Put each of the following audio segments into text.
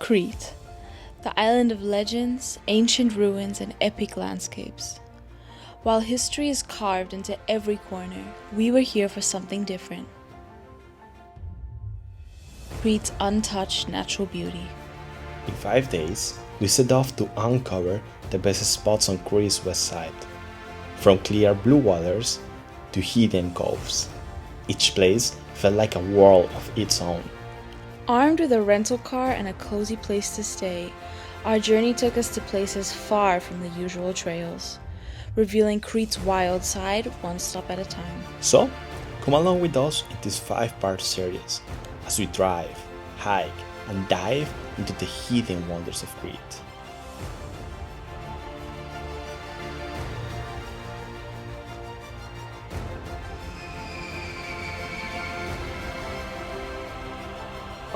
Crete, the island of legends, ancient ruins, and epic landscapes. While history is carved into every corner, we were here for something different. Crete's untouched natural beauty. In 5 days, we set off to uncover the best spots on Crete's west side, from clear blue waters to hidden coves. Each place felt like a world of its own. Armed with a rental car and a cozy place to stay, our journey took us to places far from the usual trails, revealing Crete's wild side one stop at a time. So, come along with us in this 5-part series as we drive, hike, and dive into the hidden wonders of Crete.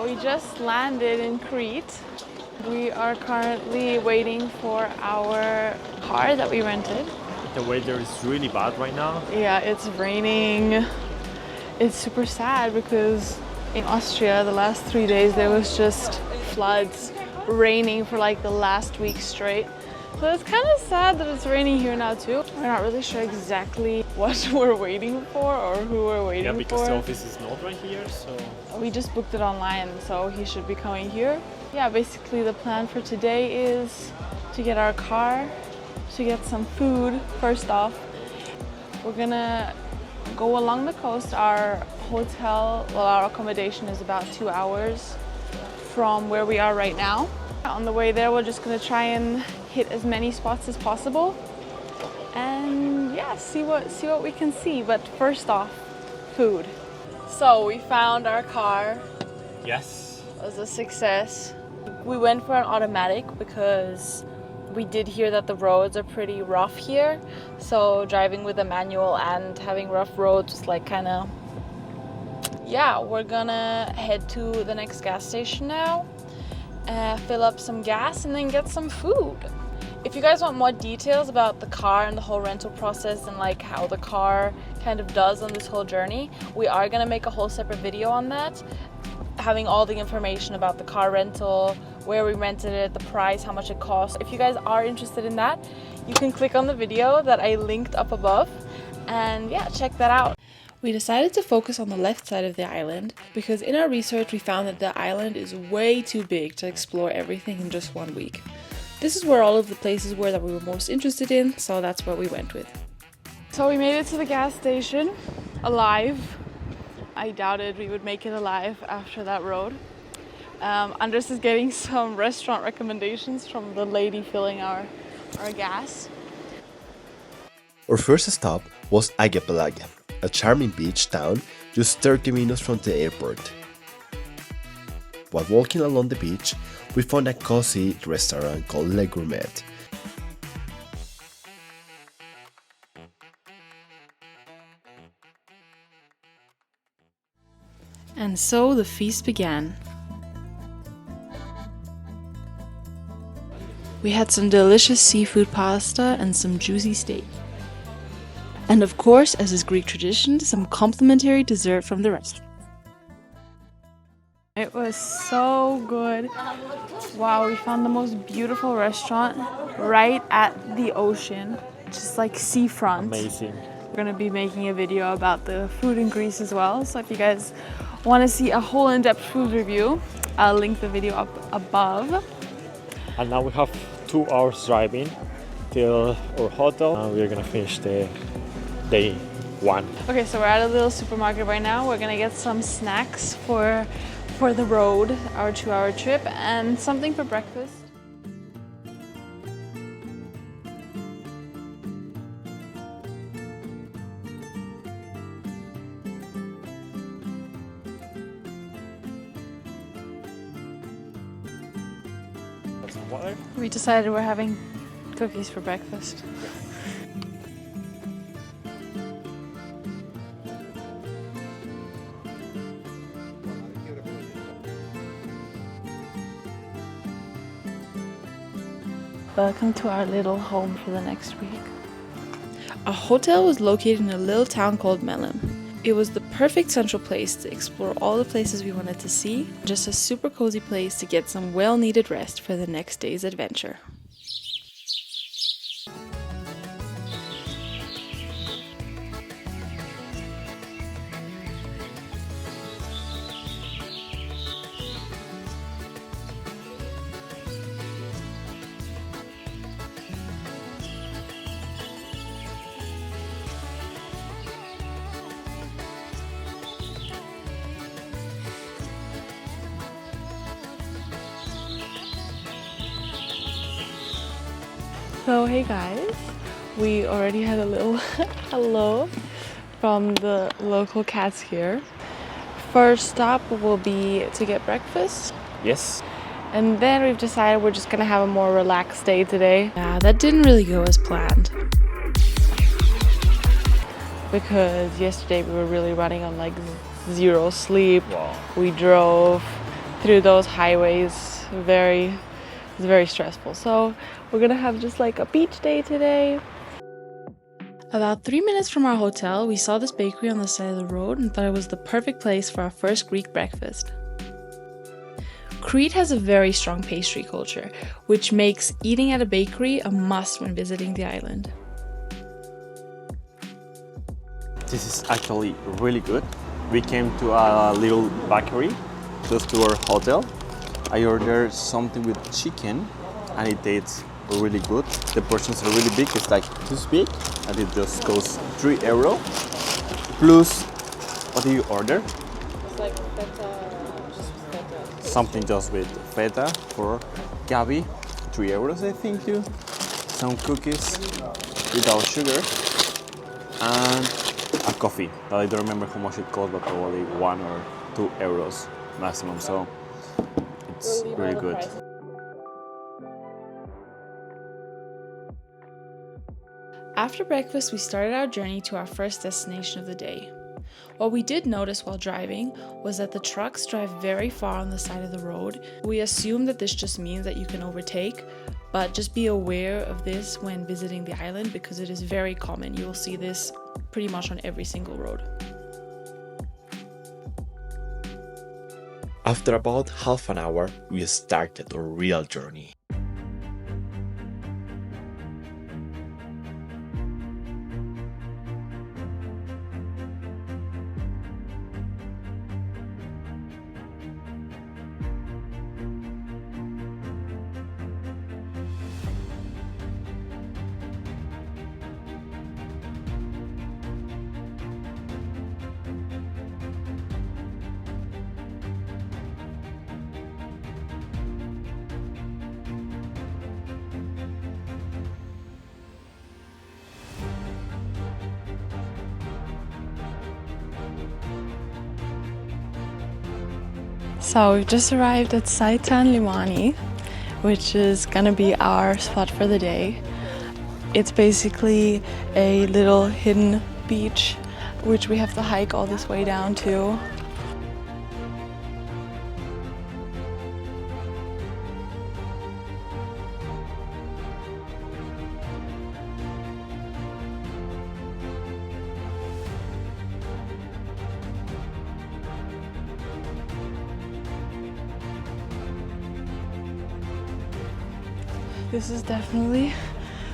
We just landed in Crete. We are currently waiting for our car that we rented. The weather is really bad right now. Yeah, it's raining. It's super sad because in Austria the last 3 days there was just floods, raining for like the last week straight. So it's kind of sad that it's raining here now too. We're not really sure exactly what we're waiting for or who we're waiting for. Yeah, because the office is not right here, so... We just booked it online, so he should be coming here. Yeah, basically the plan for today is to get our car, to get some food first off. We're gonna go along the coast. Our hotel, well, our accommodation is about 2 hours from where we are right now. On the way there, we're just gonna try and hit as many spots as possible and yeah, see what we can see. But first off, food. So we found our car. Yes. It was a success. We went for an automatic because we did hear that the roads are pretty rough here. So driving with a manual and having rough roads was like kind of... Yeah, we're gonna head to the next gas station now, fill up some gas and then get some food. If you guys want more details about the car and the whole rental process and like how the car kind of does on this whole journey, we are gonna make a whole separate video on that, having all the information about the car rental, where we rented it, the price, how much it costs. If you guys are interested in that, you can click on the video that I linked up above and yeah, check that out. We decided to focus on the left side of the island because in our research we found that the island is way too big to explore everything in just 1 week. This is where all of the places were that we were most interested in, so that's what we went with. So we made it to the gas station alive. I doubted we would make it alive after that road. Andres is getting some restaurant recommendations from the lady filling our gas. Our first stop was Agapelaga, a charming beach town just 30 minutes from the airport. While walking along the beach, we found a cozy restaurant called Le Gourmet. And so the feast began. We had some delicious seafood pasta and some juicy steak. And of course, as is Greek tradition, some complimentary dessert from the restaurant. It was so good. Wow, we found the most beautiful restaurant right at the ocean, just like seafront. Amazing. We're gonna be making a video about the food in Greece as well. So if you guys want to see a whole in-depth food review, I'll link the video up above. And now we have 2 hours driving till our hotel and we're gonna finish the day 1. Okay, so we're at a little supermarket right now. We're gonna get some snacks for the road, our 2-hour trip, and something for breakfast. Some water. We decided we're having cookies for breakfast. Welcome to our little home for the next week. Our hotel was located in a little town called Maleme. It was the perfect central place to explore all the places we wanted to see, just a super cozy place to get some well-needed rest for the next day's adventure. So hey guys, we already had a little hello from the local cats here. First stop will be to get breakfast. Yes. And then we've decided we're just gonna have a more relaxed day today. Yeah, that didn't really go as planned. Because yesterday we were really running on like zero sleep. Wow. We drove through those highways, it was very stressful. So we're gonna have just like a beach day today. About 3 minutes from our hotel, we saw this bakery on the side of the road and thought it was the perfect place for our first Greek breakfast. Crete has a very strong pastry culture, which makes eating at a bakery a must when visiting the island. This is actually really good. We came to a little bakery close to our hotel. I ordered something with chicken and it tastes really good. The portions are really big, it's like this big, and it just goes €3. Plus, what do you order? It's like feta, just feta. Something just with feta for Gabi, €3 I think too. Some cookies without sugar and a coffee that I don't remember how much it cost, but probably €1 or €2 maximum. So it's really good. After breakfast, we started our journey to our first destination of the day. What we did notice while driving was that the trucks drive very far on the side of the road. We assume that this just means that you can overtake, but just be aware of this when visiting the island because it is very common. You will see this pretty much on every single road. After about half an hour, we started our real journey. So we've just arrived at Seitan Limania, which is gonna be our spot for the day. It's basically a little hidden beach, which we have to hike all this way down to. This is definitely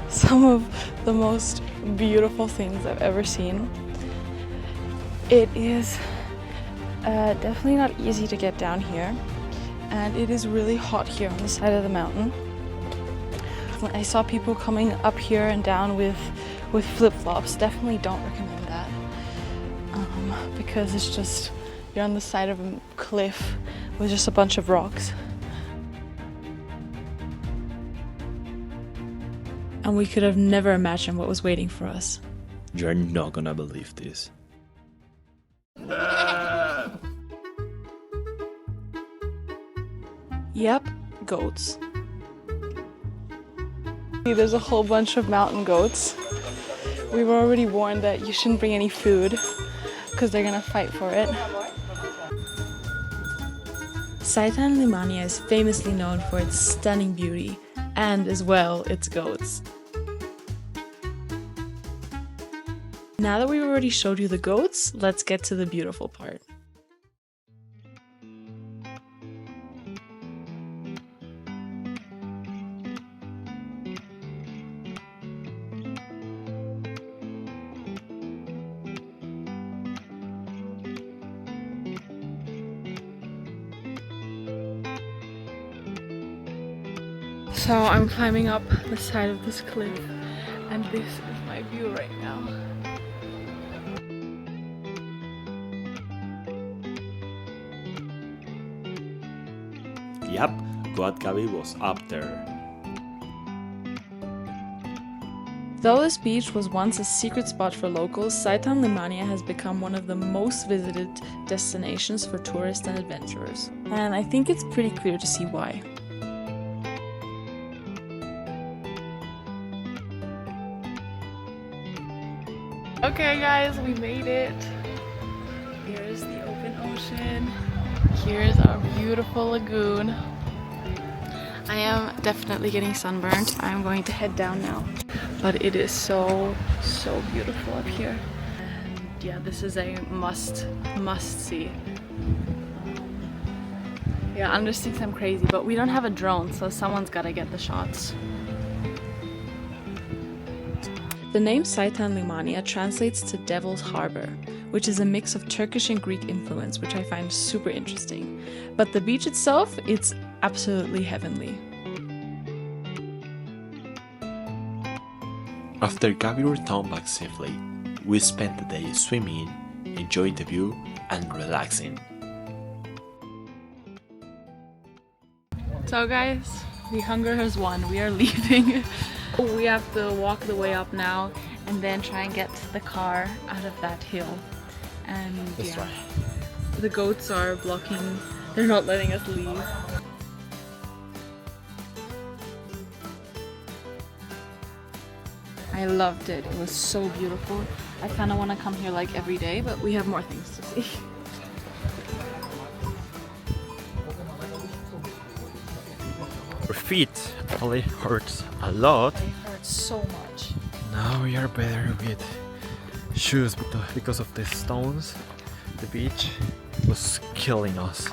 some of the most beautiful things I've ever seen. It is definitely not easy to get down here, and it is really hot here on the side of the mountain. I saw people coming up here and down with flip-flops. Definitely don't recommend that because it's just, you're on the side of a cliff with just a bunch of rocks. And we could have never imagined what was waiting for us. You're not gonna believe this. Yep, goats. There's a whole bunch of mountain goats. We were already warned that you shouldn't bring any food because they're gonna fight for it. Seitan Limania is famously known for its stunning beauty and as well its goats. Now that we've already showed you the goats, let's get to the beautiful part. So I'm climbing up the side of this cliff, and this is my view right now. Yep, Guadgabi was up there. Though this beach was once a secret spot for locals, Seitan Limania has become one of the most visited destinations for tourists and adventurers. And I think it's pretty clear to see why. Okay guys, we made it. Here's the open ocean. Here's our beautiful lagoon. I am definitely getting sunburned. I'm going to head down now. But it is so beautiful up here. And yeah, this is a must see. Yeah, Andre thinks I'm crazy, but we don't have a drone, so someone's gotta get the shots. The name Seitan Limania translates to Devil's Harbor, which is a mix of Turkish and Greek influence, which I find super interesting. But the beach itself, it's absolutely heavenly. After Gabi returned back safely, we spent the day swimming, enjoying the view, and relaxing. So guys, the hunger has won. We are leaving. We have to walk the way up now and then try and get the car out of that hill. And That's right. The goats are blocking, they're not letting us leave. I loved it. It was so beautiful. I kind of want to come here like every day, but we have more things to see. Our feet probably hurts a lot. It hurts so much. Now we are better with shoes because of the stones. The beach was killing us.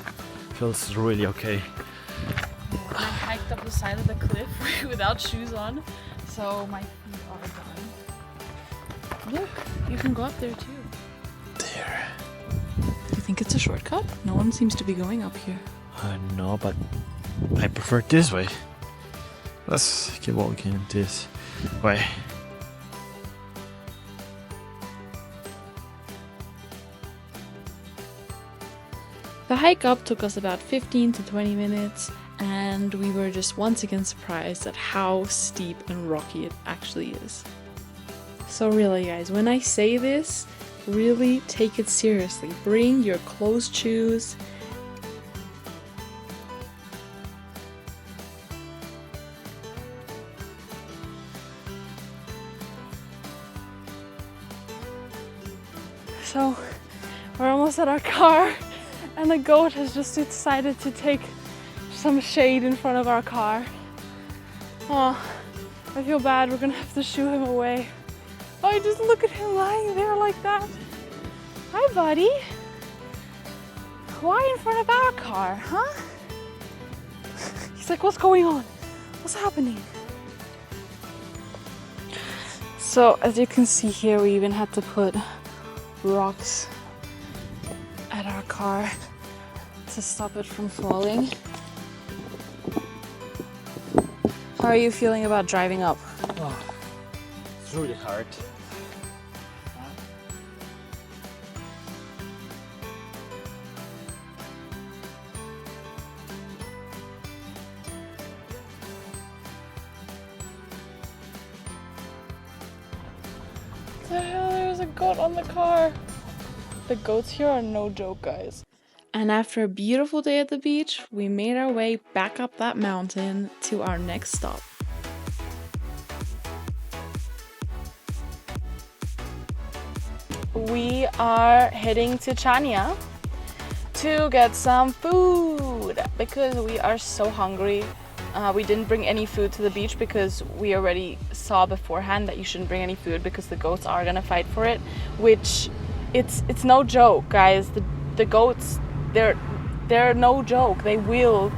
Feels really okay. I hiked up the side of the cliff without shoes on, so my feet are done. Look, you can go up there too. There. You think it's a shortcut? No one seems to be going up here. No, but I prefer this way. Let's keep walking this way. The hike up took us about 15 to 20 minutes, and we were just once again surprised at how steep and rocky it actually is. So really guys, when I say this, really take it seriously. Bring your closed shoes. So we're almost at our car, and the goat has just decided to take some shade in front of our car. Oh, I feel bad. We're gonna have to shoo him away. Oh, just look at him lying there like that. Hi, buddy. Why in front of our car, huh? He's like, what's going on? What's happening? So, as you can see here, we even had to put rocks at our car to stop it from falling. How are you feeling about driving up? Oh, it's really hard. The hell, there's a goat on the car. The goats here are no joke, guys. And after a beautiful day at the beach, we made our way back up that mountain to our next stop. We are heading to Chania to get some food because we are so hungry. We didn't bring any food to the beach because we already saw beforehand that you shouldn't bring any food because the goats are gonna fight for it, which it's no joke, guys. The goats, they're no joke. They will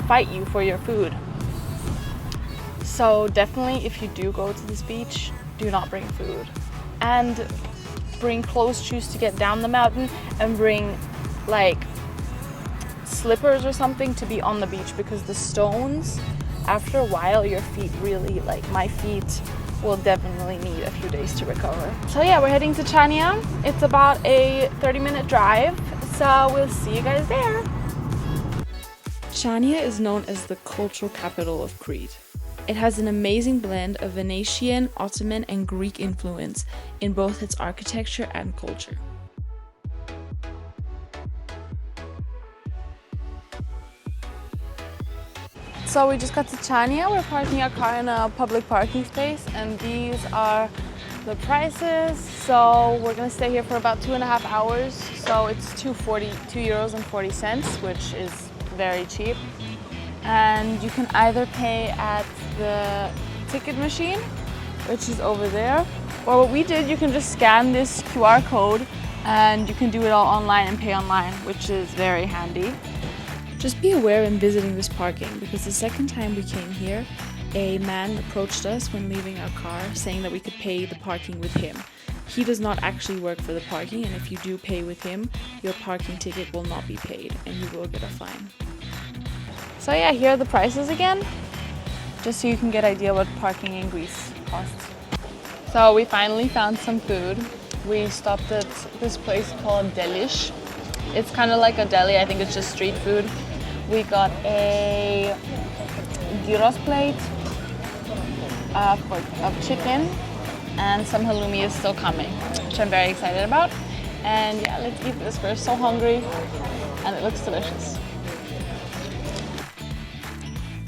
fight you for your food. So definitely, if you do go to this beach, do not bring food, and bring closed shoes to get down the mountain, and bring like slippers or something to be on the beach, because the stones, after a while, your feet really, like my feet, will definitely need a few days to recover. So yeah, we're heading to Chania. It's about a 30-minute drive, so we'll see you guys there. Chania is known as the cultural capital of Crete. It has an amazing blend of Venetian, Ottoman, and Greek influence in both its architecture and culture. So we just got to Chania. We're parking our car in a public parking space, and these are the prices. So we're gonna stay here for about 2.5 hours. So it's €2.40, which is very cheap. And you can either pay at the ticket machine, which is over there, or what we did, you can just scan this QR code and you can do it all online and pay online, which is very handy. Just be aware when visiting this parking, because the second time we came here, a man approached us when leaving our car saying that we could pay the parking with him. He does not actually work for the parking, and if you do pay with him, your parking ticket will not be paid and you will get a fine. So yeah, here are the prices again, just so you can get an idea what parking in Greece costs. So we finally found some food. We stopped at this place called Delish. It's kind of like a deli, I think it's just street food. We got a gyros plate of chicken, and some halloumi is still coming, which I'm very excited about. And yeah, let's eat this. We're so hungry and it looks delicious.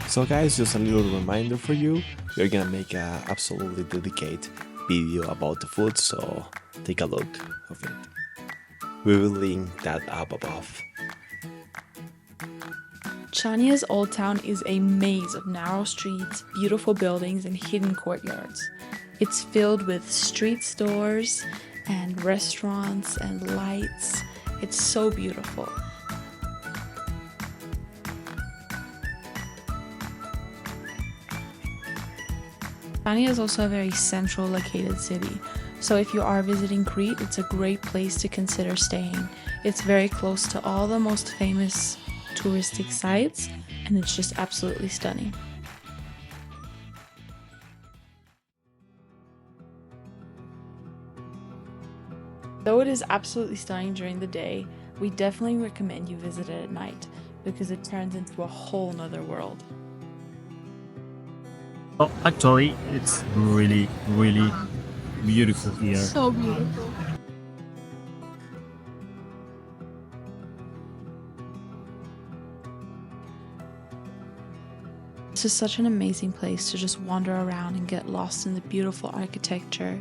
So guys, just a little reminder for you, we're gonna make a absolutely dedicated video about the food, so take a look of it. We will link that up above. Chania's Old Town is a maze of narrow streets, beautiful buildings, and hidden courtyards. It's filled with street stores and restaurants and lights. It's so beautiful. Chania is also a very central located city, so if you are visiting Crete, it's a great place to consider staying. It's very close to all the most famous touristic sites, and it's just absolutely stunning. Though it is absolutely stunning during the day, we definitely recommend you visit it at night, because it turns into a whole nother world. Oh, actually, it's really, really beautiful here. So beautiful. This is such an amazing place to just wander around and get lost in the beautiful architecture.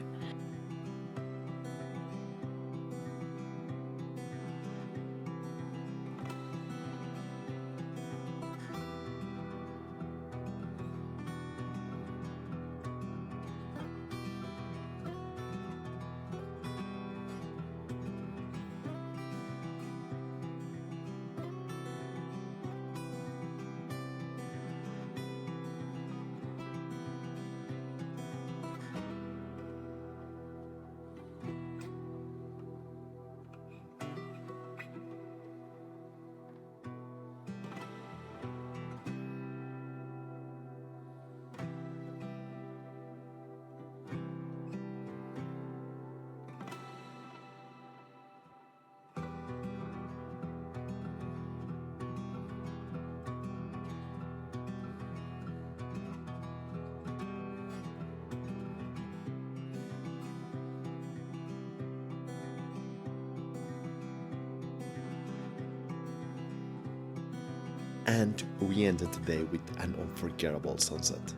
And we ended the day with an unforgettable sunset.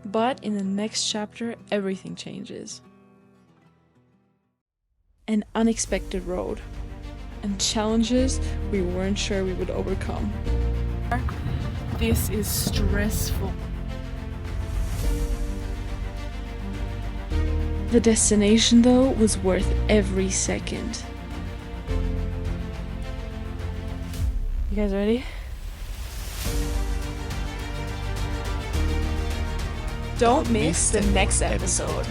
But in the next chapter, everything changes. An unexpected road. and challenges we weren't sure we would overcome. This is stressful. The destination, though, was worth every second. You guys ready? Don't miss the next episode.